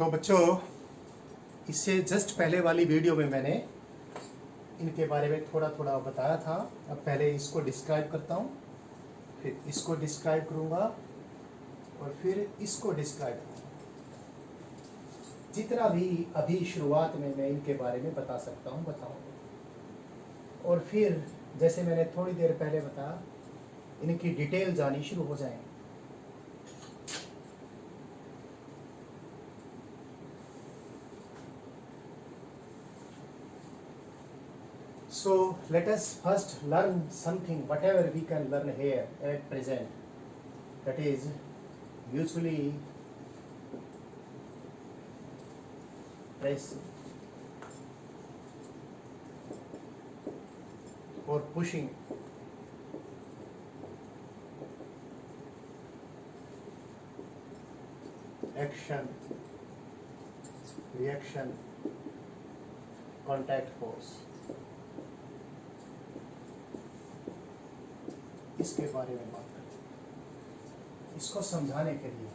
तो बच्चों, इससे जस्ट पहले वाली वीडियो में मैंने इनके बारे में थोड़ा थोड़ा बताया था। अब पहले इसको डिस्क्राइब करता हूँ, फिर इसको डिस्क्राइब करूँगा और फिर इसको डिस्क्राइब करूँगा। जितना भी अभी शुरुआत में मैं इनके बारे में बता सकता हूँ बताऊँगा, और फिर जैसे मैंने थोड़ी देर पहले बताया, इनकी डिटेल जानी शुरू हो जाएंगी। So let us first learn something, whatever we can learn here at present, that is mutually pressing or pushing, action, reaction, contact force। इसके बारे में बात करें। इसको समझाने के लिए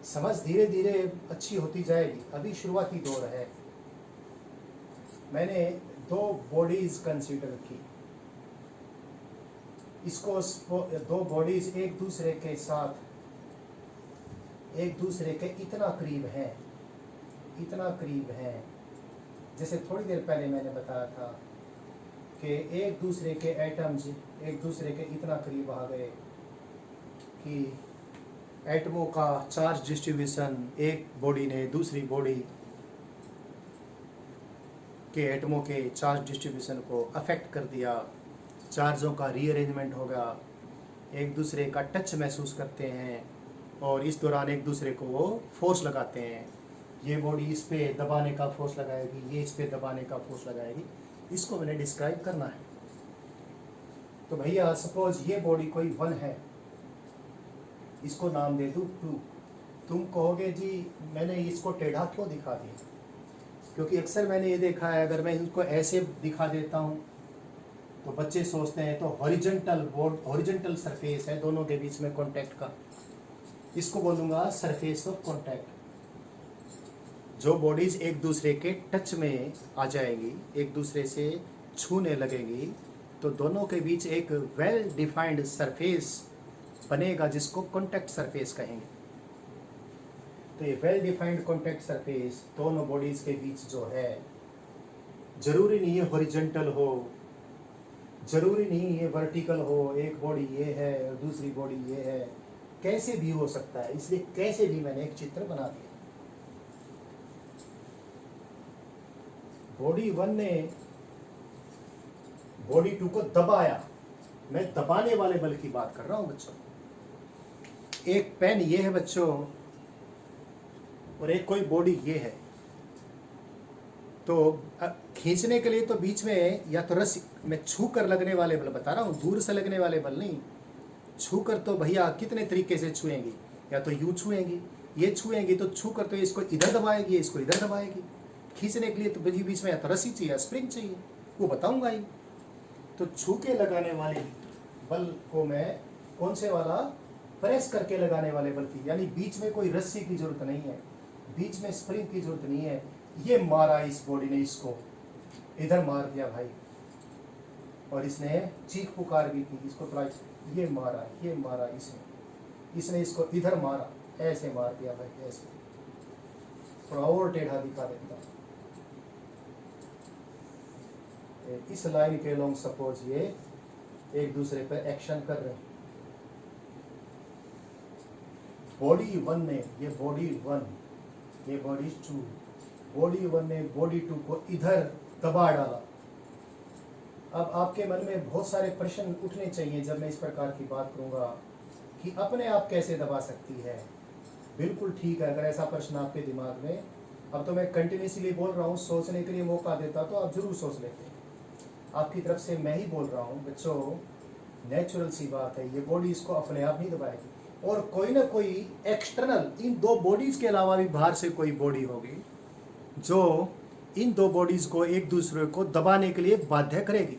समझ धीरे धीरे अच्छी होती जाएगी, अभी शुरुआती दौर है। मैंने दो बॉडीज कंसीडर की, इसको दो बॉडीज एक दूसरे के साथ एक दूसरे के इतना करीब हैं, जैसे थोड़ी देर पहले मैंने बताया था कि एक दूसरे के एटम्स एक दूसरे के इतना करीब आ गए कि एटमों का चार्ज डिस्ट्रीब्यूशन एक बॉडी ने दूसरी बॉडी के एटमों के चार्ज डिस्ट्रीब्यूशन को अफेक्ट कर दिया। चार्जों का रीअरेंजमेंट होगा, एक दूसरे का टच महसूस करते हैं और इस दौरान एक दूसरे को वो फोर्स लगाते हैं। ये बॉडी इस पे दबाने का फोर्स लगाएगी, ये इस पे दबाने का फोर्स लगाएगी। इसको मैंने डिस्क्राइब करना है। तो भैया सपोज ये बॉडी कोई 1 है, इसको नाम दे दूँ 2। तुम कहोगे जी मैंने इसको टेढ़ा क्यों दिखा दिया? क्योंकि अक्सर मैंने ये देखा है, अगर मैं इसको ऐसे दिखा देता हूँ तो बच्चे सोचते हैं तो हॉरिजॉन्टल सरफेस है दोनों के बीच में कांटेक्ट का, इसको बोलूँगा सरफेस ऑफ कांटेक्ट। जो बॉडीज एक दूसरे के टच में आ जाएगी, एक दूसरे से छूने लगेगी, तो दोनों के बीच एक वेल डिफाइंड सरफेस बनेगा जिसको कांटेक्ट सरफेस कहेंगे। तो ये वेल डिफाइंड कांटेक्ट सरफेस दोनों बॉडीज के बीच जो है, जरूरी नहीं है हॉरिजॉन्टल हो, जरूरी नहीं है वर्टिकल हो। एक बॉडी ये है और दूसरी बॉडी ये है, कैसे भी हो सकता है। इसलिए कैसे भी मैंने एक चित्र बना दिया। बॉडी 1 ने बॉडी 2 को दबाया। मैं दबाने वाले बल की बात कर रहा हूं बच्चों। एक पेन ये है बच्चों और एक कोई बॉडी ये है, तो खींचने के लिए तो बीच में या तो रस्सी, मैं छू कर लगने वाले बल बता रहा हूं, दूर से लगने वाले बल नहीं। छू कर तो भैया कितने तरीके से छुएंगी, या तो यूं छुएंगी, ये छुएंगी तो छू कर तो इसको इधर दबाएगी, इसको इधर दबाएगी। खींचने के लिए तो बीच में या तो रस्सी चाहिए, स्प्रिंग चाहिए, वो बताऊंगा ही। तो छू के लगाने वाले बल को मैं कौन से वाला, प्रेस करके लगाने वाले बल की, यानी बीच में कोई रस्सी की जरूरत नहीं है, बीच में स्प्रिंग की जरूरत नहीं है। ये मारा इस बॉडी ने, इसको इधर मार दिया भाई, और इसने चीख पुकार भी की, इसको थोड़ा ये मारा इसने इसको इधर मारा, ऐसे मार दिया भाई, ऐसे। थोड़ा और टेढ़ा दिखा देता। इस लाइन के लॉन्ग सपोज ये एक दूसरे पर एक्शन कर रहे हैं। बॉडी 1 ने, ये बॉडी 1, ये बॉडी 2, बॉडी 1 ने बॉडी 2 को इधर दबा डाला। अब आपके मन में बहुत सारे प्रश्न उठने चाहिए जब मैं इस प्रकार की बात करूंगा कि अपने आप कैसे दबा सकती है। बिल्कुल ठीक है, अगर ऐसा प्रश्न आपके दिमाग में, अब तो मैं कंटिन्यूसली बोल रहा हूँ, सोचने के लिए मौका देता तो आप जरूर सोच लेते। आपकी तरफ से मैं ही बोल रहा हूँ बच्चों, नेचुरल सी बात है, ये बॉडी इसको अपने आप नहीं दबाएगी। और कोई ना कोई एक्सटर्नल, इन दो बॉडीज के अलावा भी बाहर से कोई बॉडी होगी जो इन दो बॉडीज को एक दूसरे को दबाने के लिए बाध्य करेगी।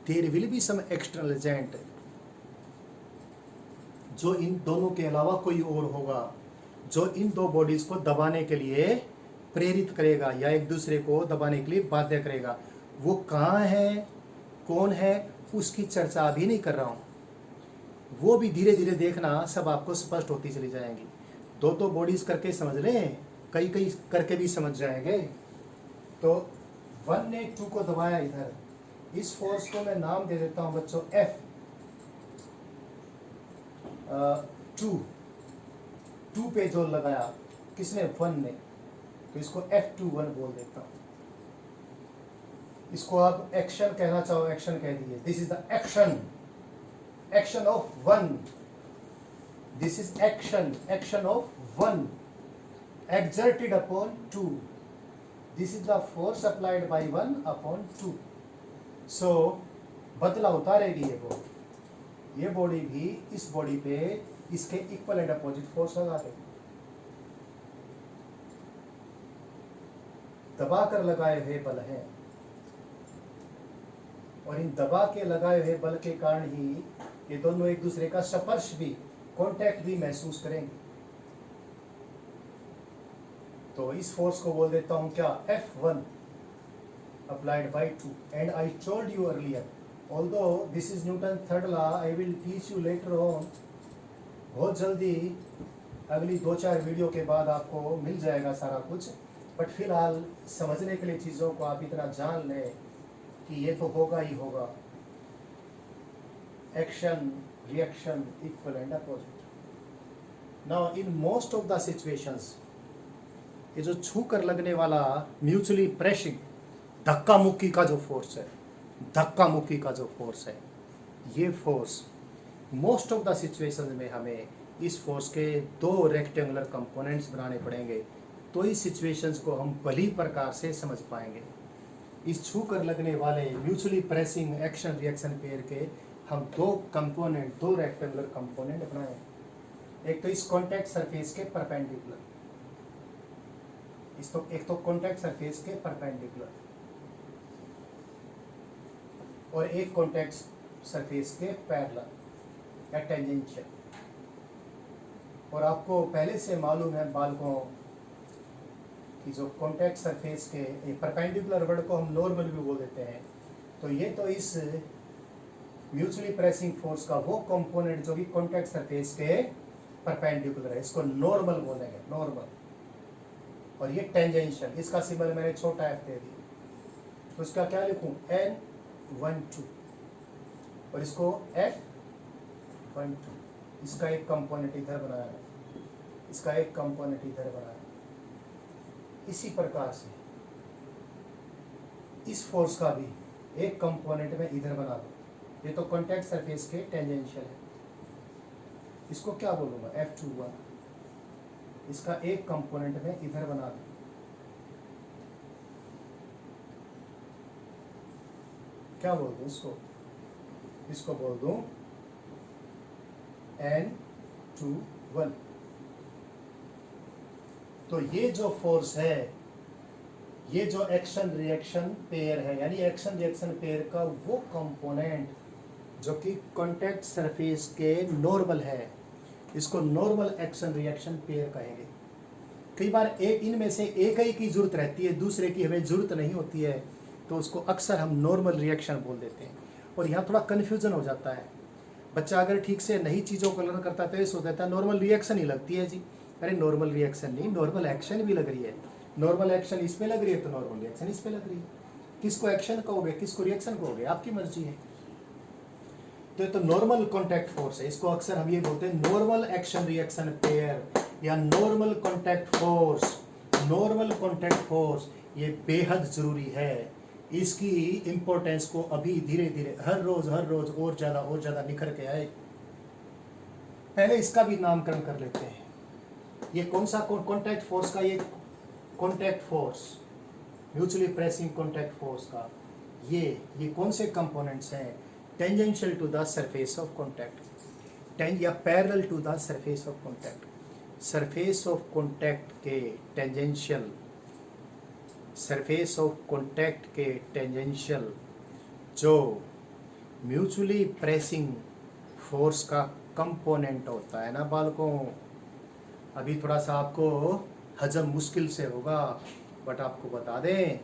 There will be some external agent जो इन दोनों के अलावा कोई और होगा जो इन दो बॉडीज को दबाने के लिए प्रेरित करेगा या एक दूसरे को दबाने के लिए बाध्य करेगा। वो कहाँ है, कौन है, उसकी चर्चा अभी नहीं कर रहा हूँ, वो भी धीरे धीरे देखना, सब आपको स्पष्ट होती चली जाएंगी। दो दो बॉडीज करके समझ लें, कई कई करके भी समझ जाएंगे। तो 1 ने 2 को दबाया इधर, इस फोर्स को मैं नाम दे देता हूं बच्चों F। 2 पे जो लगाया किसने, 1 ने, तो इसको F21 बोल देता हूं। इसको आप एक्शन कहना चाहो, एक्शन कह दीजिए। This is the action of 1, this is action of 1 exerted upon 2, this is the force applied by 1 upon 2। so बदला उतारेगी ये बॉडी भी इस बॉडी पे इसके इक्वल एंड अपोजिट फोर्स लगा देगी। दबा कर लगाए हुए बल हैं, और इन दबा के लगाए हुए बल के कारण ही ये दोनों एक दूसरे का स्पर्श भी, कांटेक्ट भी महसूस करेंगे। तो इस फोर्स को बोल देता हूं क्या, F1 applied by 2। and I told you earlier, although this is Newton's third law, I will teach you later on। बहुत जल्दी अगली 2-4 वीडियो के बाद आपको मिल जाएगा सारा कुछ, बट फिलहाल समझने के लिए चीज़ों को आप इतना जान लें कि ये तो होगा ही होगा, action reaction equal and opposite. Now in most of the situations ये जो छू कर लगने वाला म्यूचुअली प्रेसिंग धक्का मुक्की का जो फोर्स है, धक्का मुक्की का जो फोर्स है, ये force most of the situations में हमें इस फोर्स के 2 रेक्टेंगुलर कंपोनेंट्स बनाने पड़ेंगे, तो इस सिचुएशंस को हम भली प्रकार से समझ पाएंगे। इस छू कर लगने वाले mutually pressing action reaction pair के हम 2 कंपोनेंट, 2 रेक्टेंगुलर कंपोनेंट बनाए। एक तो इस कॉन्टैक्ट सरफेस के परपेंडिकुलर, एक तो कॉन्टैक्ट सरफेस के परपेंडिकुलर, और एक कॉन्टैक्ट सरफेस के पैरेलल या टेंजेंशियल। और आपको पहले से मालूम है बालकों कि जो कॉन्टैक्ट सरफेस के परपेंडिकुलर वर्ड को हम नॉर्मल भी बोल देते हैं। तो ये तो इस म्यूचुअली प्रेसिंग फोर्स का वो कंपोनेंट जो कि कॉन्टैक्ट सरफेस के परपेंडिकुलर है, इसको नॉर्मल बोलेंगे, नॉर्मल। और ये टेंजेंशियल, इसका सिंबल मैंने छोटा f दे दिया, तो इसका क्या लिखूं, N12, और इसको F12। इसका एक कंपोनेंट इधर बनाया है, इसका एक कंपोनेंट इधर बनाया है। इसी प्रकार से इस फोर्स का भी एक कंपोनेंट में इधर बना दो। ये तो कॉन्टैक्ट सरफेस के टेंजेंशियल है, इसको क्या बोलूंगा, F21। इसका एक कंपोनेंट में इधर बना दो, क्या बोल दूं इसको बोल दूं N21। तो ये जो फोर्स है, ये जो एक्शन रिएक्शन पेयर है, यानी एक्शन रिएक्शन पेयर का वो कंपोनेंट जो कि कॉन्टैक्ट सरफेस के नॉर्मल है, इसको नॉर्मल एक्शन रिएक्शन पेयर कहेंगे। कई बार एक इनमें से एक ही की जरूरत रहती है, दूसरे की हमें जरूरत नहीं होती है, तो उसको अक्सर हम नॉर्मल रिएक्शन बोल देते हैं। और यहाँ थोड़ा कन्फ्यूजन हो जाता है, बच्चा अगर ठीक से नई चीज़ों को लर्न करता है तो ये सोच देता है नॉर्मल रिएक्शन ही लगती है जी। अरे नॉर्मल रिएक्शन नहीं, नॉर्मल एक्शन भी लग रही है। नॉर्मल एक्शन इस पे लग रही है तो नॉर्मल रिएक्शन इस पे लग रही है। किसको एक्शन कहोगे, किसको रिएक्शन कहोगे, आपकी मर्जी है। तो ये तो नॉर्मल कॉन्टैक्ट फोर्स है, इसको अक्सर हम ये बोलते हैं नॉर्मल एक्शन रिएक्शन पेयर या normal contact force. Normal contact force ये बेहद जरूरी है, इसकी इंपॉर्टेंस को अभी धीरे धीरे हर रोज और ज़्यादा निखर के आए। पहले इसका भी नामकरण कर लेते हैं। ये कौन सा कॉन्टैक्ट फोर्स का, ये contact force, mutually pressing contact force का ये कौन से कंपोनेंट्स हैं, tangential to the surface of contact या parallel to the surface of contact. Surface of contact के टेंजेंशियल, सरफेस ऑफ कॉन्टैक्ट के टेंजेंशियल जो म्यूचुअली प्रेसिंग फोर्स का कंपोनेंट होता है ना बालकों, अभी थोड़ा सा आपको हजम मुश्किल से होगा, बट आपको बता दें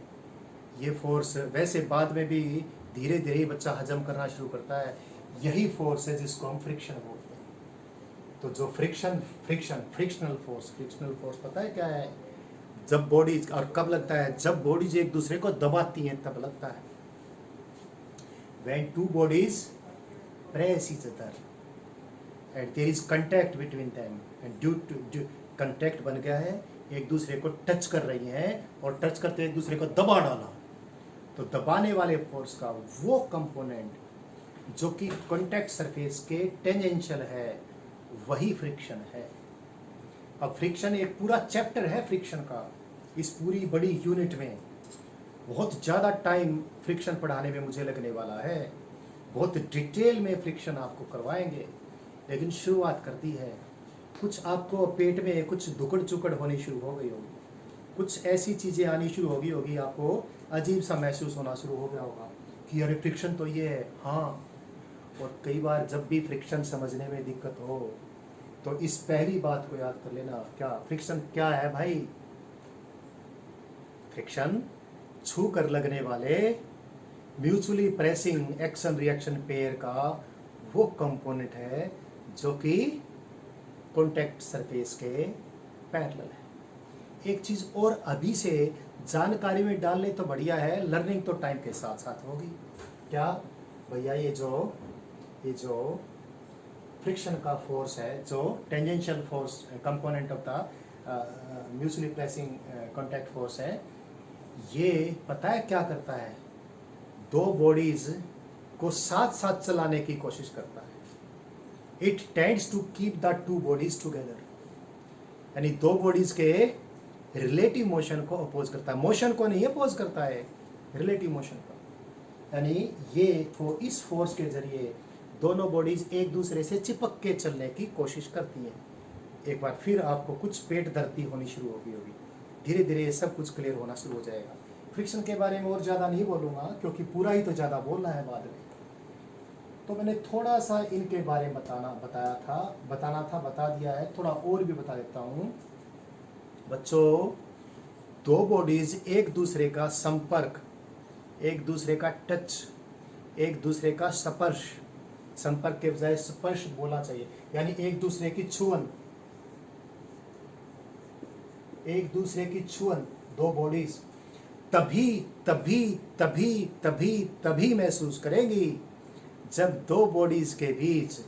ये फोर्स वैसे बाद में भी धीरे धीरे बच्चा हजम करना शुरू करता है। यही फोर्स है जिसको हम फ्रिक्शन बोलते हैं। तो जो फ्रिक्शनल फोर्स पता है क्या है? जब बॉडी, और कब लगता है? जब बॉडीज एक दूसरे को दबाती हैं तब लगता है। When two bodies press each other and there is contact between them and due to contact बन गया है, एक दूसरे को टच कर रही हैं और टच करते एक दूसरे को दबा डाला, तो दबाने वाले फोर्स का वो कंपोनेंट जो कि कॉन्टैक्ट सरफेस के टेंजेंशियल है वही फ्रिक्शन है। अब फ्रिक्शन एक पूरा चैप्टर है फ्रिक्शन का, इस पूरी बड़ी यूनिट में बहुत ज़्यादा टाइम फ्रिक्शन पढ़ाने में मुझे लगने वाला है, बहुत डिटेल में फ्रिक्शन आपको करवाएंगे। लेकिन शुरुआत करती है, कुछ आपको पेट में कुछ दुकड़ चुकड़ होनी शुरू हो गई होगी, कुछ ऐसी चीज़ें आनी शुरू हो गई होगी, आपको अजीब सा महसूस होना शुरू हो गया होगा कि अरे फ्रिक्शन तो ये है। हाँ, और कई बार जब भी फ्रिक्शन समझने में दिक्कत हो तो इस पहली बात को याद कर लेना, क्या फ्रिक्शन क्या है भाई? फ्रिक्शन छू कर लगने वाले mutually pressing action reaction pair का वो कंपोनेंट है जो कि कॉन्टैक्ट सरफेस के पैरेलल है। एक चीज़ और अभी से जानकारी में डालने तो बढ़िया है, लर्निंग तो टाइम के साथ साथ होगी। क्या भैया? ये जो फ्रिक्शन का फोर्स है, जो tangential force component of the mutually pressing contact force है, ये पता है क्या करता है? दो बॉडीज को साथ साथ चलाने की कोशिश करता है। It tends to keep the two bodies together, यानी दो बॉडीज के रिलेटिव मोशन को अपोज करता है, मोशन को नहीं अपोज करता है, रिलेटिव मोशन को। यानी ये इस फोर्स के जरिए दोनों बॉडीज एक दूसरे से चिपक के चलने की कोशिश करती हैं। एक बार फिर आपको कुछ पेट दर्दी होनी शुरू होगी, धीरे धीरे ये सब कुछ क्लियर होना शुरू हो जाएगा। फ्रिक्शन के बारे में और ज़्यादा नहीं बोलूँगा क्योंकि पूरा ही तो ज़्यादा बोलना है बाद में। तो मैंने थोड़ा सा इनके बारे में बता दिया है, थोड़ा और भी बता देता हूँ। बच्चों, दो बॉडीज एक दूसरे का संपर्क, एक दूसरे का टच, एक दूसरे का स्पर्श, संपर्क के बजाय स्पर्श बोलना चाहिए, यानी एक दूसरे की छुअन, एक दूसरे की छुअन, दो बॉडीज तभी महसूस करेंगी जब दो बॉडीज के बीच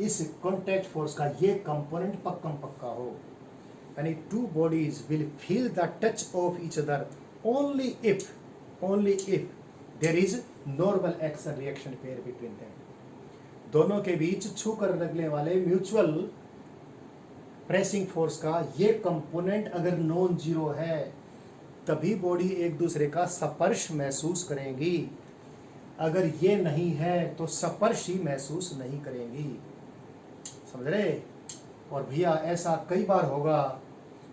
इस कॉन्टैक्ट फोर्स का ये कंपोनेंट पक्का हो। यानी two bodies will feel the touch of each other only if there is normal action reaction pair between them. दोनों के बीच छू कर लगने वाले म्यूचुअल प्रेसिंग फोर्स का ये कंपोनेंट अगर नॉन जीरो है तभी बॉडी एक दूसरे का स्पर्श महसूस करेंगी। अगर ये नहीं है तो स्पर्श ही महसूस नहीं करेंगी। समझ रहे? और भैया ऐसा कई बार होगा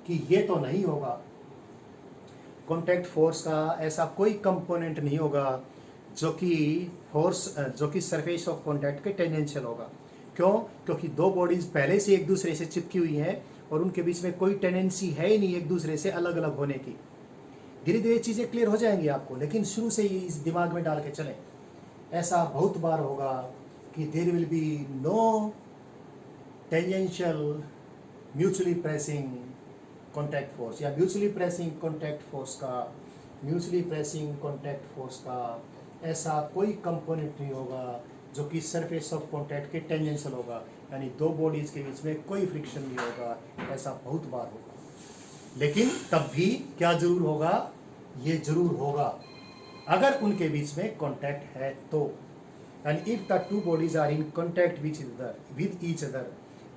कि ये तो नहीं होगा, कॉन्टैक्ट फोर्स का ऐसा कोई कंपोनेंट नहीं होगा जो कि सरफेस ऑफ कॉन्टैक्ट के टेंजेंशियल होगा। क्यों? क्योंकि दो बॉडीज पहले से एक दूसरे से चिपकी हुई हैं और उनके बीच में कोई टेंडेंसी है ही नहीं एक दूसरे से अलग अलग होने की। धीरे धीरे चीज़ें क्लियर हो जाएंगी आपको, लेकिन शुरू से ही इस दिमाग में डाल के चलें। ऐसा बहुत बार होगा कि there will be no tangential mutually pressing contact force, या म्यूचुअली प्रेसिंग कॉन्टैक्ट फोर्स का ऐसा कोई कंपोनेंट नहीं होगा जो कि सरफेस ऑफ कॉन्टैक्ट के टेंजेंशियल होगा, यानी दो बॉडीज के बीच में कोई फ्रिक्शन नहीं होगा। ऐसा बहुत बार होगा, लेकिन तब भी क्या जरूर होगा? ये जरूर होगा अगर उनके बीच में कॉन्टैक्ट है तो। And if the two bodies are in contact with each other,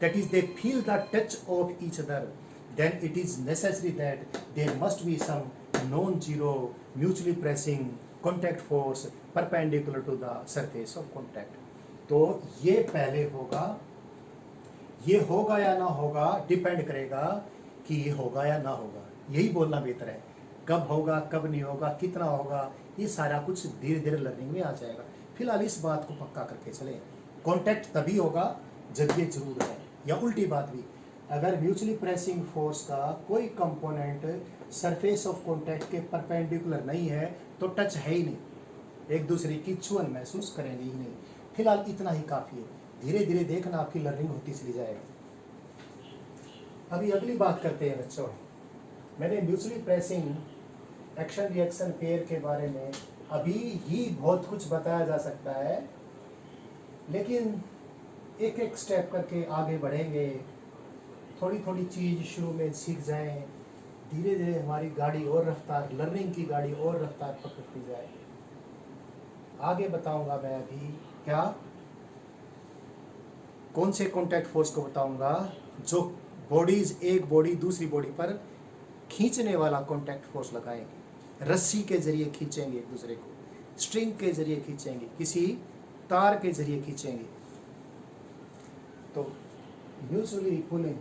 that is they feel the touch of each other, then it is necessary that there must be some non-zero mutually pressing contact force perpendicular to the surface of contact। तो ये पहले होगा, ये होगा या ना होगा depend करेगा कि ये होगा या ना होगा। यही बोलना बेहतर है, कब होगा कब नहीं होगा, कितना होगा, ये सारा कुछ धीरे धीरे लर्निंग में आ जाएगा। फिलहाल इस बात को पक्का करके चले, कॉन्टैक्ट तभी होगा जब ये जरूर है, या उल्टी बात भी, अगर म्यूचुअली प्रेसिंग फोर्स का कोई कंपोनेंट सरफेस ऑफ कॉन्टैक्ट के परपेंडिकुलर नहीं है तो टच है ही नहीं, एक दूसरे की छुअन महसूस करेंगे ही नहीं। फिलहाल इतना ही काफ़ी है, धीरे धीरे देखना आपकी लर्निंग होती चली जाएगी। अभी अगली बात करते हैं बच्चों। मैंने mutually pressing action reaction pair के बारे में अभी ही बहुत कुछ बताया जा सकता है, लेकिन एक एक स्टेप करके आगे बढ़ेंगे, थोड़ी थोड़ी चीज़ शुरू में सीख जाएं, धीरे धीरे हमारी गाड़ी और रफ्तार, लर्निंग की गाड़ी और रफ्तार पकड़ती जाए। आगे बताऊंगा मैं अभी क्या, कौन से कॉन्टैक्ट फोर्स को बताऊंगा जो बॉडीज, एक बॉडी दूसरी बॉडी पर खींचने वाला कॉन्टैक्ट फोर्स लगाएंगे, रस्सी के जरिए खींचेंगे, एक दूसरे को स्ट्रिंग के जरिए खींचेंगे, किसी तार के जरिए खींचेंगे। तो म्यूचुअली पुलिंग,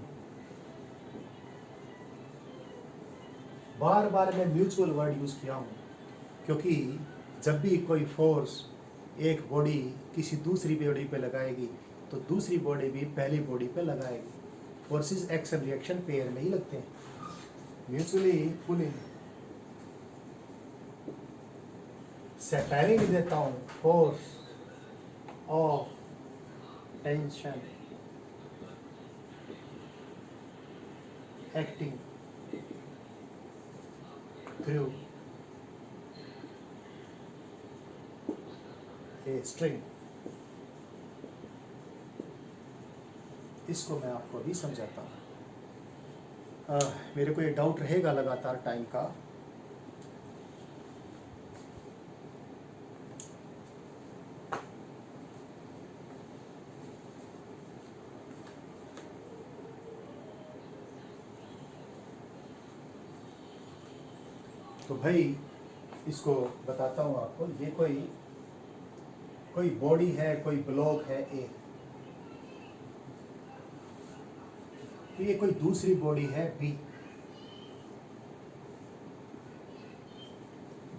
बार बार मैं म्यूचुअल वर्ड यूज किया हूँ क्योंकि जब भी कोई फोर्स एक बॉडी किसी दूसरी बॉडी पे लगाएगी तो दूसरी बॉडी भी पहली बॉडी पे लगाएगी। फोर्सेस एक्शन रिएक्शन पेयर में ही लगते हैं। म्यूचुअली पुलिंग से पहले भी देता हूँ, force of tension acting through a string. इसको मैं आपको अभी समझाता हूँ। मेरे को ये डाउट रहेगा लगातार टाइम का। तो भाई इसको बताता हूँ आपको। ये कोई बॉडी है, कोई ब्लॉक है ए, तो ये कोई दूसरी बॉडी है B.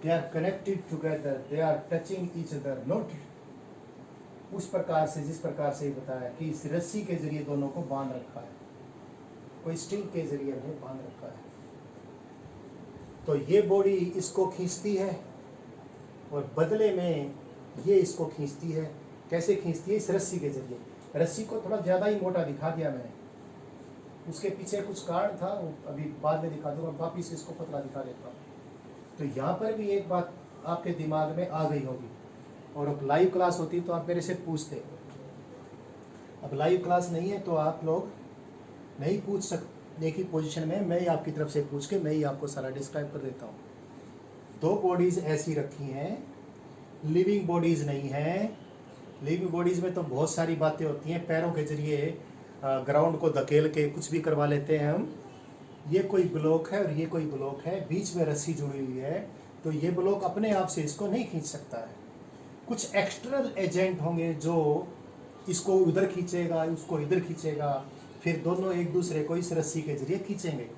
They are connected together, they are touching each other, not उस प्रकार से जिस प्रकार से बताया कि इस रस्सी के जरिए दोनों को बांध रखा है, कोई स्ट्रिंग के जरिए उन्हें बांध रखा है। तो ये बॉडी इसको खींचती है और बदले में ये इसको खींचती है। कैसे खींचती है? इस रस्सी के जरिए। रस्सी को थोड़ा ज़्यादा ही मोटा दिखा दिया मैंने, उसके पीछे कुछ कारण था, वो अभी बाद में दिखा दूंगा, वापिस इसको पतला दिखा देता हूँ। तो यहाँ पर भी एक बात आपके दिमाग में आ गई होगी, और अब लाइव क्लास होती तो आप मेरे से पूछते। अब लाइव क्लास नहीं है तो आप लोग नहीं पूछ सकने की पोजीशन में मैं ही आपकी तरफ से पूछ के मैं ही आपको सारा डिस्क्राइब कर देता हूँ। दो बॉडीज़ ऐसी रखी हैं, लिविंग बॉडीज़ नहीं हैं। लिविंग बॉडीज़ में तो बहुत सारी बातें होती हैं, पैरों के जरिए ग्राउंड को धकेल के कुछ भी करवा लेते हैं हम। ये कोई ब्लॉक है और ये कोई ब्लॉक है, बीच में रस्सी जुड़ी हुई है, तो ये ब्लॉक अपने आप से इसको नहीं खींच सकता है। कुछ एक्सटर्नल एजेंट होंगे जो इसको उधर खींचेगा, उसको इधर खींचेगा, फिर दोनों एक दूसरे को इस रस्सी के जरिए खींचेंगे।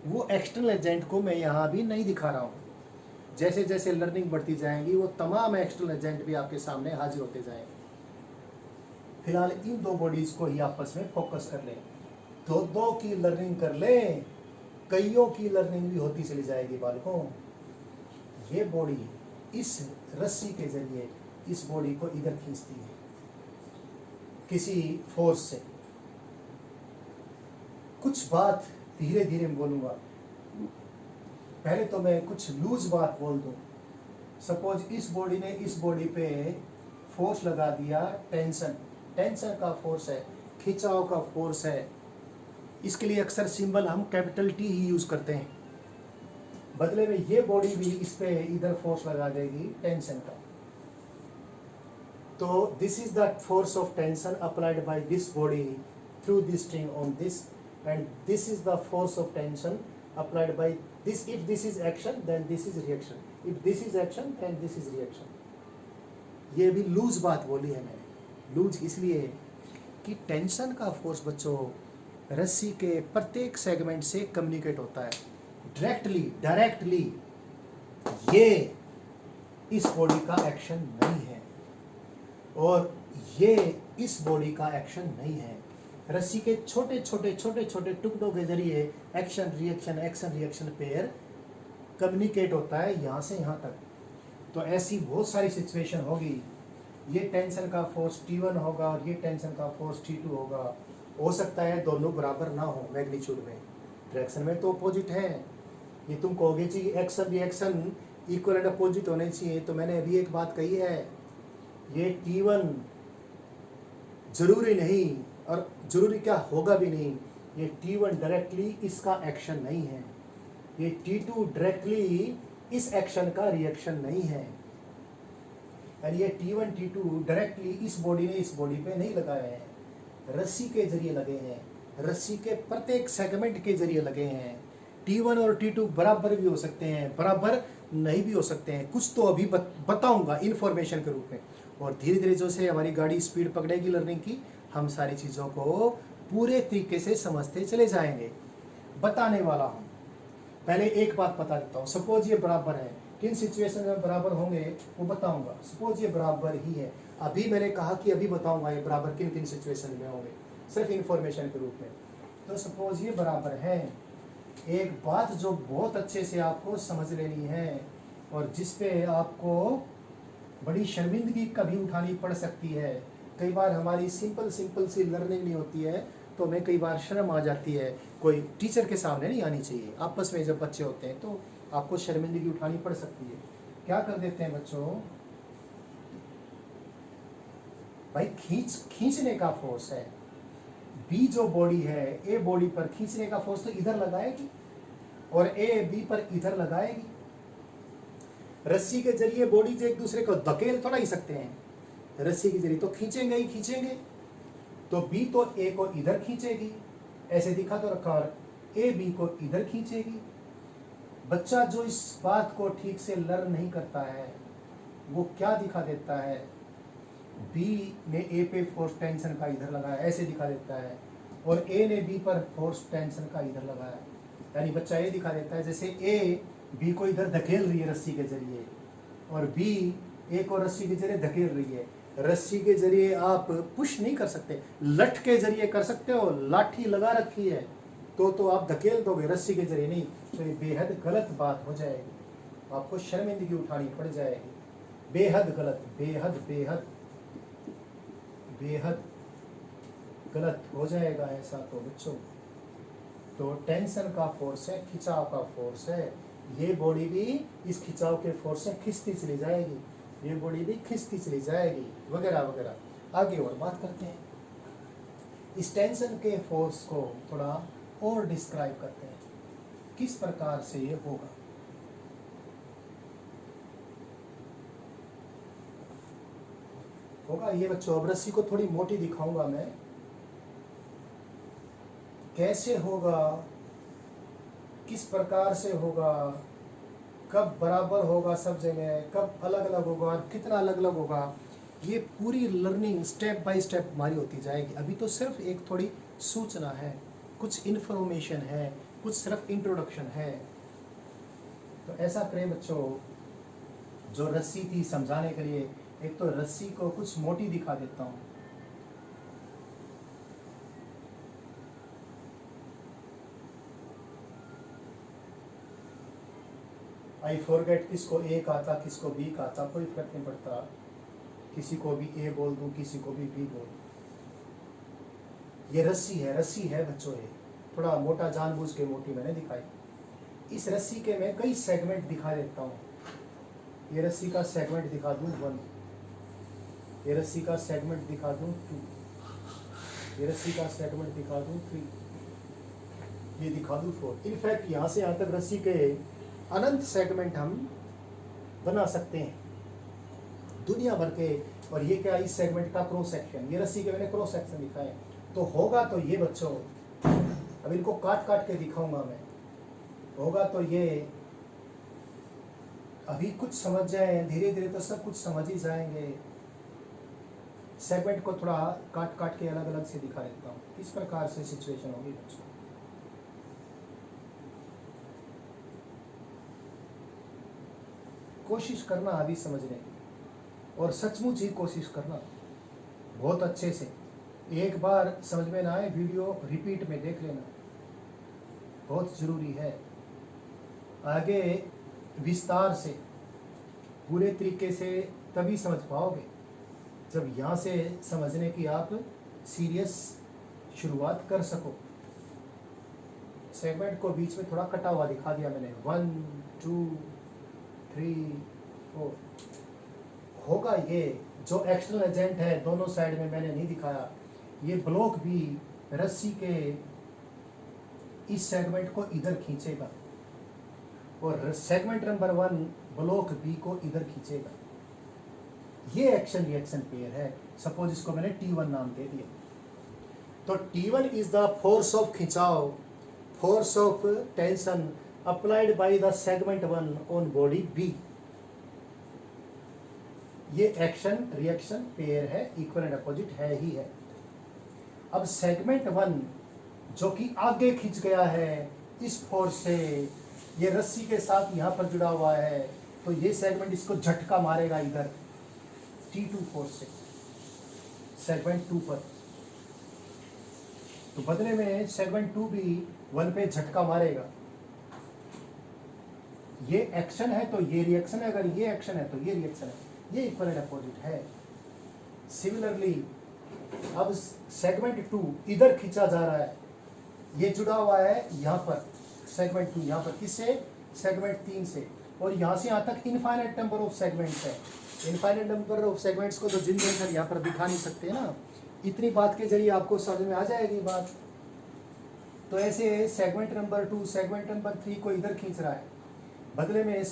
वो एक्सटर्नल एजेंट को मैं यहाँ भी नहीं दिखा रहा हूँ। जैसे जैसे लर्निंग बढ़ती जाएगी वो तमाम एक्सटर्नल एजेंट भी आपके सामने हाजिर होते जाएंगे। फिलहाल इन दो बॉडीज को ही आपस में फोकस कर लें, दो की लर्निंग कर लें, कईयों की लर्निंग भी होती चली जाएगी बालकों। ये बॉडी इस रस्सी के जरिए इस बॉडी को इधर खींचती है किसी फोर्स से। कुछ बात धीरे धीरे बोलूँगा, पहले तो मैं कुछ लूज बात बोल दूँ। सपोज इस बॉडी ने इस बॉडी पे फोर्स लगा दिया, टेंशन का फोर्स है, खिंचाव का फोर्स है। इसके लिए अक्सर सिंबल हम कैपिटल टी ही यूज करते हैं। बदले में ये बॉडी भी इस पे इधर फोर्स लगा देगी टेंशन का। तो this is the force of tension applied by this body through this string on this, and this is the force of tension applied by this. If this is action then this is reaction, if this is action then this is reaction. ये भी loose बात बोली है मैंने। Loose इसलिए कि tension का force बच्चों रस्सी के प्रत्येक सेगमेंट से कम्युनिकेट होता है डायरेक्टली। ये इस बॉडी का एक्शन नहीं है और ये इस बॉडी का एक्शन नहीं है। रस्सी के छोटे छोटे छोटे छोटे टुकड़ों के जरिए एक्शन रिएक्शन पेयर कम्युनिकेट होता है यहाँ से यहाँ तक। तो ऐसी बहुत सारी सिचुएशन होगी, ये टेंशन का फोर्स T1 होगा और ये टेंशन का फोर्स T2 होगा। हो सकता है दोनों बराबर ना हो मैग्नीट्यूड में, डायरेक्शन में तो अपोजिट है। ये तुम कहोगे जी action reaction equal and opposite होने चाहिए, तो मैंने अभी एक बात कही है, ये T1 जरूरी नहीं और जरूरी क्या होगा भी नहीं, ये T1 डायरेक्टली इसका एक्शन नहीं है, ये T2 डायरेक्टली इस एक्शन का रिएक्शन नहीं है। यानी ये T1 T2 डायरेक्टली इस बॉडी ने इस बॉडी पे नहीं लगाए हैं, रस्सी के जरिए लगे हैं, रस्सी के प्रत्येक सेगमेंट के जरिए लगे हैं। T1 और T2 बराबर भी हो सकते हैं, बराबर नहीं भी हो सकते हैं, कुछ तो अभी बताऊंगा इन्फॉर्मेशन के रूप में। और धीरे धीरे जो से हमारी गाड़ी स्पीड पकड़ेगी लर्निंग की, हम सारी चीज़ों को पूरे तरीके से समझते चले जाएंगे। बताने वाला हूँ, पहले एक बात बता देता हूँ। सपोज ये बराबर है, किन सिचुएशन में बराबर होंगे वो बताऊंगा। सपोज ये बराबर ही है, अभी मैंने कहा कि अभी बताऊंगा ये बराबर किन किन सिचुएशन में होंगे, सिर्फ इन्फॉर्मेशन के रूप में। तो सपोज ये बराबर है, एक बात जो बहुत अच्छे से आपको समझ लेनी है और जिस पे आपको बड़ी शर्मिंदगी कभी उठानी पड़ सकती है। कई बार हमारी सिंपल सी लर्निंग नहीं होती है तो हमें कई बार शर्म आ जाती है, कोई टीचर के सामने नहीं आनी चाहिए। आपस में जब बच्चे होते हैं तो आपको शर्मिंदगी उठानी पड़ सकती है। क्या कर देते हैं बच्चों, भाई खींचने का फोर्स है, बी जो बॉडी है ए बॉडी पर खींचने का फोर्स तो इधर लगाएगी और ए बी पर इधर लगाएगी। रस्सी के जरिए बॉडी जो एक दूसरे को धकेल थोड़ा ही सकते हैं, रस्सी के जरिए तो खींचेंगे ही खींचेंगे। तो बी तो ए को इधर खींचेगी, ऐसे दिखा तो रखा, और ए बी को इधर खींचेगी। बच्चा जो इस बात को ठीक से लर्न नहीं करता है वो क्या दिखा देता है, बी ने ए पे फोर्स टेंशन का इधर लगाया, ऐसे दिखा देता है, और ए ने बी पर फोर्स टेंशन का इधर लगाया। यानी बच्चा ये दिखा देता है जैसे ए बी को इधर धकेल रही है रस्सी के जरिए और बी ए को रस्सी के जरिए धकेल रही है। रस्सी के जरिए आप पुश नहीं कर सकते, लठ के जरिए कर सकते हो, लाठी लगा रखी है तो आप धकेल दोगे, रस्सी के जरिए नहीं। तो ये बेहद गलत बात हो जाएगी, आपको शर्मिंदगी उठानी पड़ जाएगी। बेहद गलत, बेहद बेहद बेहद गलत हो जाएगा ऐसा तो बच्चों। तो टेंशन का फोर्स है, खिंचाव का फोर्स है, ये बॉडी भी इस खिंचाव के फोर्स से खिंचती चली जाएगी, ये बॉडी भी खिंचती चली जाएगी, वगैरह वगैरह। आगे और बात करते हैं, इस टेंशन के फोर्स को थोड़ा और डिस्क्राइब करते हैं, किस प्रकार से ये होगा। ये बच्चों, अब रस्सी को थोड़ी मोटी दिखाऊंगा मैं, कैसे होगा, किस प्रकार से होगा, कब बराबर होगा सब जगह, कब अलग अलग होगा और कितना अलग अलग होगा, ये पूरी लर्निंग स्टेप बाय स्टेप हमारी होती जाएगी। अभी तो सिर्फ एक थोड़ी सूचना है, कुछ इन्फॉर्मेशन है, कुछ सिर्फ इंट्रोडक्शन है। तो ऐसा करें बच्चों, जो रस्सी थी समझाने के लिए, एक तो रस्सी को कुछ मोटी दिखा देता हूँ। आई फॉरगेट, किसको ए कहता किसको बी कहता कोई फर्क नहीं पड़ता, किसी को भी ए बोल दूं किसी को भी बी बोल दूं। ये रस्सी है बच्चों, ये थोड़ा मोटा जानबूझ के मोटी मैंने दिखाई। इस रस्सी के मैं कई सेगमेंट दिखा देता हूँ। ये रस्सी का सेगमेंट दिखा दूं 1, ये रस्सी का सेगमेंट दिखा दूं 2, ये रस्सी का सेगमेंट दिखा दूं 3, ये दिखा दूं 4। इनफैक्ट यहाँ से यहाँ तक रस्सी के अनंत सेगमेंट हम बना सकते हैं दुनिया भर के। और ये क्या, इस सेगमेंट का क्रॉस सेक्शन, ये रस्सी के मैंने क्रॉस सेक्शन दिखाए। तो होगा तो ये बच्चों, अब इनको काट काट के दिखाऊंगा मैं, होगा तो ये, अभी कुछ समझ जाए, धीरे धीरे तो सब कुछ समझ ही जाएंगे। सेगमेंट को थोड़ा काट काट के अलग अलग से दिखा देता हूँ, किस प्रकार से सिचुएशन होगी बच्चों। कोशिश करना अभी समझने की, और सचमुच ही कोशिश करना बहुत अच्छे से। एक बार समझ में ना आए वीडियो रिपीट में देख लेना, बहुत ज़रूरी है। आगे विस्तार से पूरे तरीके से तभी समझ पाओगे जब यहाँ से समझने की आप सीरियस शुरुआत कर सको। सेगमेंट को बीच में थोड़ा कटा हुआ दिखा दिया मैंने, 1 2 3 4 होगा। ये जो एक्सटर्नल एजेंट है दोनों साइड में मैंने नहीं दिखाया, ये ब्लॉक भी रस्सी के इस सेगमेंट को इधर खींचेगा और सेगमेंट नंबर 1 ब्लॉक बी को इधर खींचेगा। ये एक्शन रिएक्शन पेयर है। सपोज इसको मैंने T1 नाम दे दिया, तो T1 is the force of खिंचाव, force of tension applied by the segment 1 on body B। ये एक्शन रिएक्शन पेयर है, इक्वल एंड अपोजिट है ही है। अब सेगमेंट 1 जो कि आगे खिंच गया है इस फोर्स से, ये रस्सी के साथ यहाँ पर जुड़ा हुआ है, तो ये सेगमेंट इसको झटका मारेगा इधर T2 फोर्स से सेगमेंट 2 पर। तो बदले में सेगमेंट 2 भी 1 पे झटका मारेगा। ये एक्शन है तो ये रिएक्शन है, अगर ये एक्शन है तो ये रिएक्शन है, ये इक्वल एंड अपोजिट है। सिमिलरली अब सेगमेंट 2 इधर खींचा जा रहा है, ये जुड़ा हुआ है यहाँ पर सेगमेंट 2, यहाँ पर किससे, सेगमेंट 3 से, और यहाँ से यहाँ तक इनफाइनाइट नंबर ऑफ सेगमेंट्स है। इनफाइनाइट नंबर ऑफ सेगमेंट्स को तो जिन दिन यहाँ पर दिखा नहीं सकते ना, इतनी बात के जरिए आपको समझ में आ जाएगी बात। तो ऐसे सेगमेंट नंबर 2 सेगमेंट नंबर 3 को इधर खींच रहा है, बदले में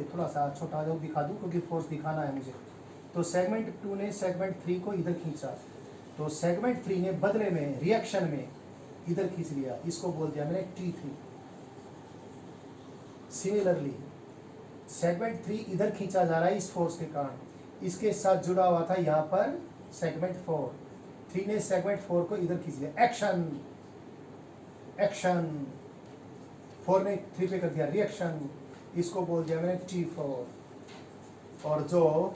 थोड़ा सा छोटा जो दिखा दूँ क्योंकि फोर्स दिखाना है मुझे। तो सेगमेंट 2 ने सेगमेंट 3 को इधर खींचा, तो सेगमेंट 3 ने बदले में रिएक्शन में इधर खींच लिया, इसको बोल दिया मैंने T3। सिमिलरली सेगमेंट 3 इधर खींचा जा रहा है इस फोर्स के कारण, इसके साथ जुड़ा हुआ था यहाँ पर सेगमेंट 4, 3 ने सेगमेंट 4 को इधर खींच लिया, एक्शन एक्शन, 4 ने 3 पे कर दिया रिएक्शन, इसको बोल दिया मैंने T4। और जो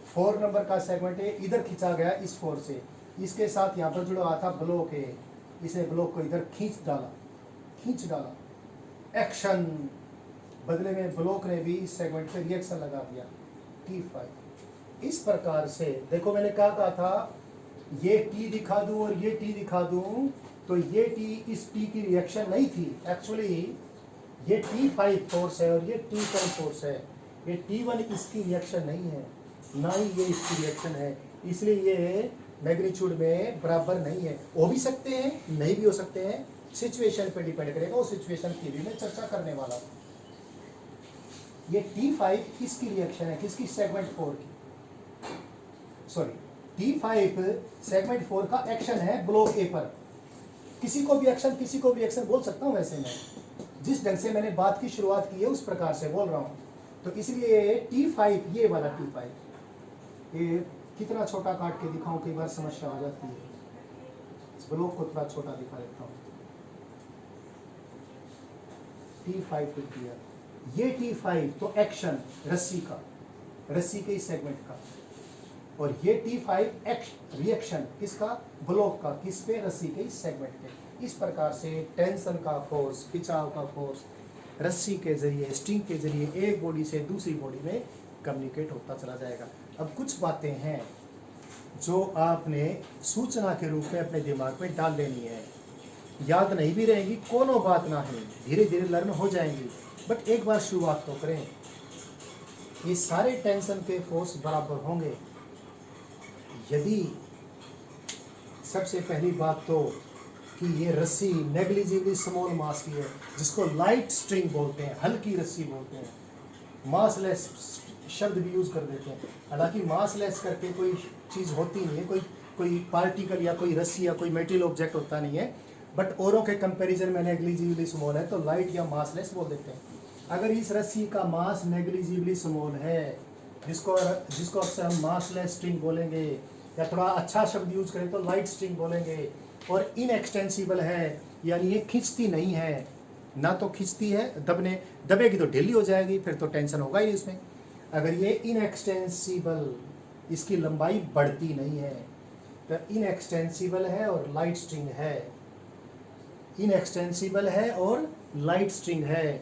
4 नंबर का सेगमेंट है इधर खींचा गया इस फोर्स से, इसके साथ यहाँ पर जुड़ा हुआ था ब्लॉक है, इसने ब्लॉक को इधर खींच डाला, एक्शन, बदले में ब्लॉक ने भी इस सेगमेंट पे रिएक्शन लगा दिया T5। इस प्रकार से देखो मैंने क्या कहा था, ये T दिखा दूं और ये T दिखा दूं, तो ये T इस T की रिएक्शन नहीं थी, एक्चुअली ये T5 फोर्स है और ये T10 फोर्स है, ये T1 इसकी रिएक्शन नहीं है, ना ही ये इसकी रिएक्शन है, इसलिए ये मैग्नीट्यूड में बराबर नहीं है। हो भी सकते हैं, नहीं भी हो सकते हैं, सिचुएशन पे डिपेंड करेगा, उस सिचुएशन की भी मैं चर्चा करने वाला हूँ। ये T5 किसकी रिएक्शन है, किसकी, सेगमेंट 4 की, सॉरी T5 सेगमेंट 4 का एक्शन है ब्लॉक ए पर। किसी को भी एक्शन किसी को भी एक्शन बोल सकता हूँ, वैसे मैं जिस ढंग से मैंने बात की शुरुआत की है उस प्रकार से बोल रहा हूँ। तो इसलिए T5, ये वाला T5, ये कितना छोटा काट के दिखाऊं, कई बार समस्या आ जाती है, इस ब्लॉक को थोड़ा छोटा दिखा देता हूँ। T5 लिख दिया, ये T5 तो एक्शन रस्सी का, रस्सी के इस सेगमेंट का, और ये T5 रिएक्शन किसका, ब्लॉक का, किस पे, रस्सी के इस सेगमेंट पे। इस प्रकार से टेंशन का फोर्स, खिंचाव का फोर्स रस्सी के जरिए, स्ट्रिंग के जरिए एक बॉडी से दूसरी बॉडी में कम्युनिकेट होता चला जाएगा। अब कुछ बातें हैं जो आपने सूचना के रूप में अपने दिमाग में डाल लेनी है, याद नहीं भी रहेगी, कोनो बात ना है, धीरे धीरे लर्न हो जाएंगी, बट एक बार शुरुआत तो करें। ये सारे टेंशन के फोर्स बराबर होंगे यदि, सबसे पहली बात तो कि ये रस्सी नेग्लिजिबली स्मॉल मास की है, जिसको लाइट स्ट्रिंग बोलते हैं, हल्की रस्सी बोलते हैं, मासलेस शब्द भी यूज़ कर देते हैं। हालांकि मासलेस करके कोई चीज़ होती नहीं है, कोई पार्टिकल या कोई रस्सी या कोई मेटेरियल ऑब्जेक्ट होता नहीं है, बट औरों के कंपैरिजन में नेग्लिजिबली स्मॉल है तो लाइट या मासलेस बोल देते हैं। अगर इस रस्सी का मास नेग्लिजिबली स्मॉल है, जिसको अक्सर हम मासलेस स्ट्रिंग बोलेंगे, या थोड़ा अच्छा शब्द यूज करें तो लाइट स्ट्रिंग बोलेंगे, और इनएक्सटेंसिबल है, यानी ये खींचती नहीं है, ना तो खींचती है, दबेगी तो ढीली हो जाएगी, फिर तो टेंशन होगा ही इसमें। अगर ये इनएक्सटेंसिबल, इसकी लंबाई बढ़ती नहीं है, तो इनएक्सटेंसिबल है और लाइट स्ट्रिंग है, इनएक्सटेंसिबल है और लाइट स्ट्रिंग है,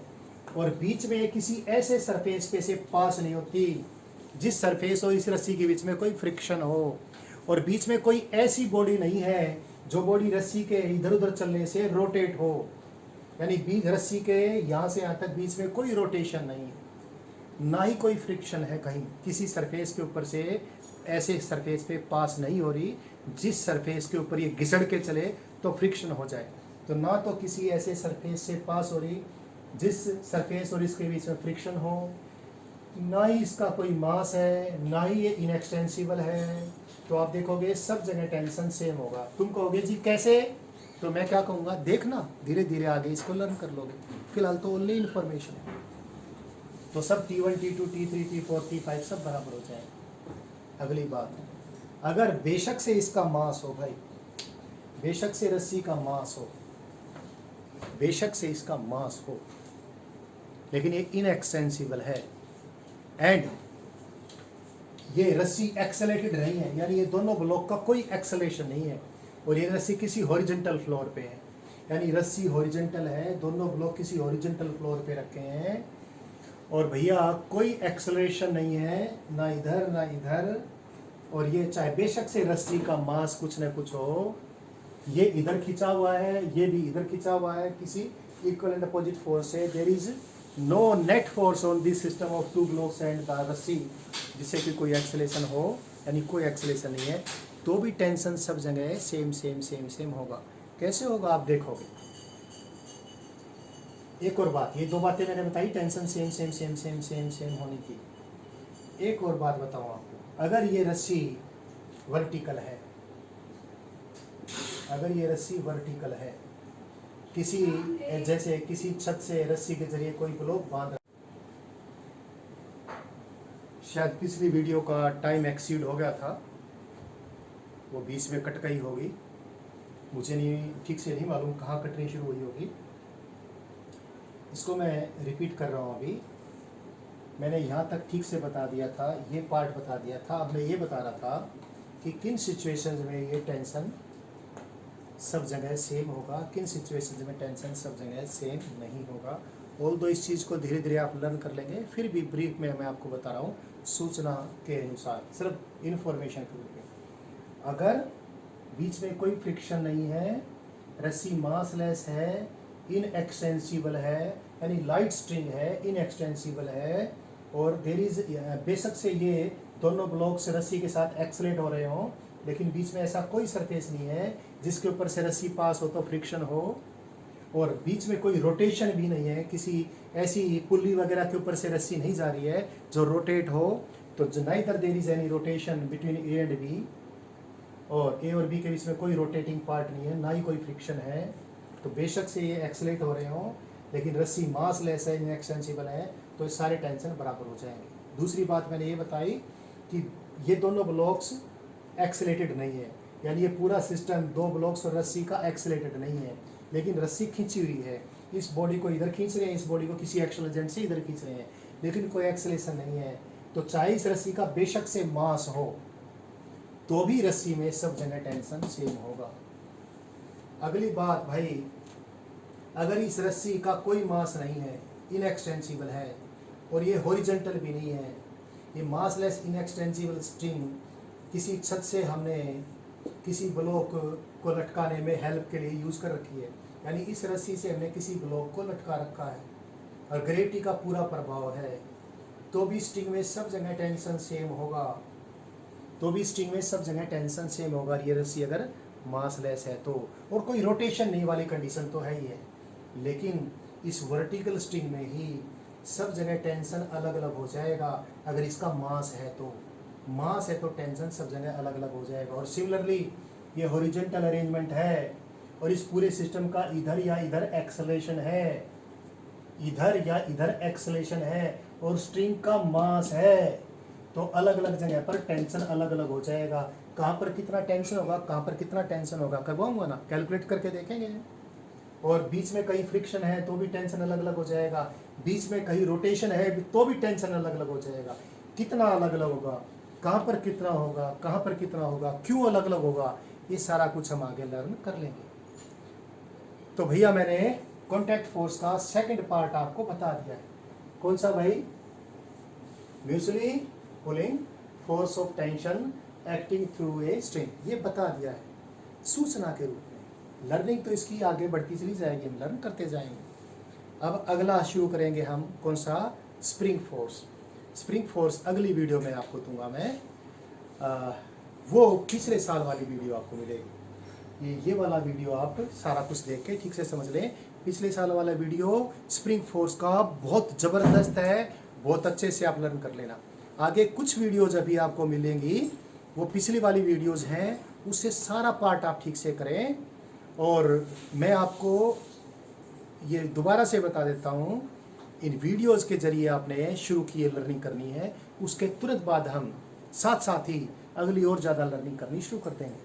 और बीच में किसी ऐसे सरफेस पे से पास नहीं होती जिस सरफेस और इस रस्सी के बीच में कोई फ्रिक्शन हो, और बीच में कोई ऐसी बॉडी नहीं है जो बॉडी रस्सी के इधर उधर चलने से रोटेट हो, यानी बीच रस्सी के यहाँ से यहाँ तक बीच में कोई रोटेशन नहीं, ना ही कोई फ्रिक्शन है कहीं किसी सरफेस के ऊपर से ऐसे सरफेस पे पास नहीं हो रही जिस सरफेस के ऊपर ये घिसड़ के चले तो फ्रिक्शन हो जाए। तो ना तो किसी ऐसे सरफेस से पास हो रही जिस सरफेस और इसके बीच में फ्रिक्शन हो, ना ही इसका कोई मास है, ना ही ये इनएक्सटेंसिबल है। तो आप देखोगे सब जगह टेंशन सेम होगा। तुम कहोगे जी कैसे, तो मैं क्या कहूँगा, देखना धीरे धीरे आगे इसको लर्न कर लोगे, फिलहाल तो ओनली इन्फॉर्मेशन है। तो सब T1 T2 T3 T4 T5 सब बराबर हो जाएगा। अगली बात, अगर बेशक से इसका मास हो भाई, बेशक से रस्सी का मास हो, बेशक से इसका मास हो, लेकिन ये इनएक्सटेंसिबल है एंड ये रस्सी एक्सेलेटेड नहीं है, यानी ये दोनों ब्लॉक का कोई एक्सेलेशन नहीं है, और ये रस्सी किसी हॉरिजॉन्टल फ्लोर पे है, यानी रस्सी हॉरिजॉन्टल है, दोनों ब्लॉक किसी हॉरिजॉन्टल फ्लोर पे रखे हैं, और भैया कोई एक्सेलरेशन नहीं है, ना इधर ना इधर, और ये चाहे बेशक से रस्सी का मास कुछ न कुछ हो, ये इधर खिंचा हुआ है, ये भी इधर खिंचा हुआ है किसी इक्वल एंड अपोजिट फोर्स से, there is no net force on this system of two blocks and the रस्सी, जिससे कि कोई एक्सेलेशन हो, यानी कोई एक्सेलेशन नहीं है, तो भी टेंशन सब जगह सेम सेम सेम सेम होगा। कैसे होगा आप देखोगे। एक और बात, ये दो बातें मैंने बताई, tension same same same same same same होने की। एक और बात बताऊं आपको, अगर ये रस्सी वर्टिकल है, अगर ये रस्सी वर्टिकल है, किसी जैसे किसी छत से रस्सी के जरिए कोई ब्लॉक बांध, शायद पिछली वीडियो का टाइम एक्सीड हो गया था, वो बीच में कट गई होगी, मुझे नहीं ठीक से नहीं मालूम कहाँ कटनी शुरू हुई होगी, इसको मैं रिपीट कर रहा हूँ। अभी मैंने यहाँ तक ठीक से बता दिया था, ये पार्ट बता दिया था। अब मैं ये बता रहा था कि किन सिचुएशंस में ये टेंशन सब जगह सेम होगा, किन सिचुएशंस में टेंशन सब जगह सेम नहीं होगा। ऑल दो इस चीज़ को धीरे धीरे आप लर्न कर लेंगे, फिर भी ब्रीफ में मैं आपको बता रहा हूँ सूचना के अनुसार, सिर्फ इन्फॉर्मेशन के रूप में। अगर बीच में कोई फ्रिक्शन नहीं है, रस्सी मासलेस है, इनएक्सटेंसिबल है, यानी लाइट स्ट्रिंग है, इनएक्सटेंसिबल है, और देयर इज बेशक से ये दोनों ब्लॉक्स रस्सी के साथ एक्सलेट हो रहे हों, लेकिन बीच में ऐसा कोई सरफेस नहीं है जिसके ऊपर से रस्सी पास हो तो फ्रिक्शन हो, और बीच में कोई रोटेशन भी नहीं है, किसी ऐसी पुल्ली वगैरह के ऊपर से रस्सी नहीं जा रही है जो रोटेट हो, तो neither there is any rotation between A and B, और ए और बी के बीच में कोई रोटेटिंग पार्ट नहीं है, ना ही कोई फ्रिक्शन है, तो बेशक से ये एक्सलेट हो रहे हों, लेकिन रस्सी मास लेस है, इनएक्सटेंसिबल है, तो सारे टेंशन बराबर हो जाएंगे। दूसरी बात मैंने ये बताई कि ये दोनों ब्लॉक्स एक्सलेटेड नहीं है, यानी ये पूरा सिस्टम दो ब्लॉक्स और रस्सी का एक्सलेटेड नहीं है, लेकिन रस्सी खींची हुई है, इस बॉडी को इधर खींच रहे हैं, इस बॉडी को किसी एक्शन एजेंट से इधर खींच रहे हैं, लेकिन कोई एक्सेलेशन नहीं है। तो चाहे इस रस्सी का बेशक से मास हो तो भी रस्सी में सब जगह टेंशन सेम होगा। अगली बात भाई, अगर इस रस्सी का कोई मास नहीं है, इनएक्सटेंसिबल है, और ये हॉरिजॉन्टल भी नहीं है, ये मासलेस इनएक्सटेंसिबल स्ट्रिंग किसी छत से हमने किसी ब्लॉक को लटकाने में हेल्प के लिए यूज़ कर रखी है, यानी इस रस्सी से हमने किसी ब्लॉक को लटका रखा है और ग्रेविटी का पूरा प्रभाव है, तो भी स्ट्रिंग में सब जगह टेंशन सेम होगा, तो भी स्ट्रिंग में सब जगह टेंशन सेम होगा। ये रस्सी अगर मासलेस है तो, और कोई रोटेशन नहीं वाली कंडीशन तो है ही है, लेकिन इस वर्टिकल स्ट्रिंग में ही सब जगह टेंशन अलग अलग हो जाएगा। अगर इसका मास है तो, मास है तो टेंशन सब जगह अलग अलग हो जाएगा। और सिमिलरली ये हॉरिजॉन्टल अरेंजमेंट है, और इस पूरे सिस्टम का इधर या इधर एक्सेलेरेशन है, इधर या इधर एक्सेलेरेशन है, और स्ट्रिंग का मास है, तो अलग अलग जगह पर टेंशन अलग अलग हो जाएगा। कहाँ पर कितना टेंशन होगा, कहाँ पर कितना टेंशन होगा, करवाऊंगा ना, कैलकुलेट करके देखेंगे। और बीच में कहीं फ्रिक्शन है तो भी टेंशन अलग अलग हो जाएगा, बीच में कहीं रोटेशन है तो भी टेंशन अलग अलग हो जाएगा। कितना अलग अलग होगा, कहाँ पर कितना होगा, कहाँ पर कितना होगा, क्यों अलग अलग होगा, ये सारा कुछ हम आगे लर्न कर लेंगे। तो भैया मैंने कॉन्टैक्ट फोर्स का सेकंड पार्ट आपको बता दिया है। कौन सा भाई? Mutually pulling force of tension acting through a string, ये बता दिया है सूचना के रूप में। लर्निंग तो इसकी आगे बढ़ती चली जाएगी, हम लर्न करते जाएंगे। अब अगला शुरू करेंगे हम, कौन सा? Spring force. स्प्रिंग फोर्स अगली वीडियो में आपको दूंगा मैं, वो पिछले साल वाली वीडियो आपको मिलेगी। ये वाला वीडियो आप सारा कुछ देख के ठीक से समझ लें। पिछले साल वाला वीडियो स्प्रिंग फोर्स का बहुत ज़बरदस्त है, बहुत अच्छे से आप लर्न कर लेना। आगे कुछ वीडियोज अभी आपको मिलेंगी, वो पिछली वाली वीडियोज हैं, उससे सारा पार्ट आप ठीक से करें। और मैं आपको ये दोबारा से बता देता हूँ, इन वीडियोस के जरिए आपने शुरू की लर्निंग करनी है, उसके तुरंत बाद हम साथ साथ ही अगली और ज़्यादा लर्निंग करनी शुरू करते हैं।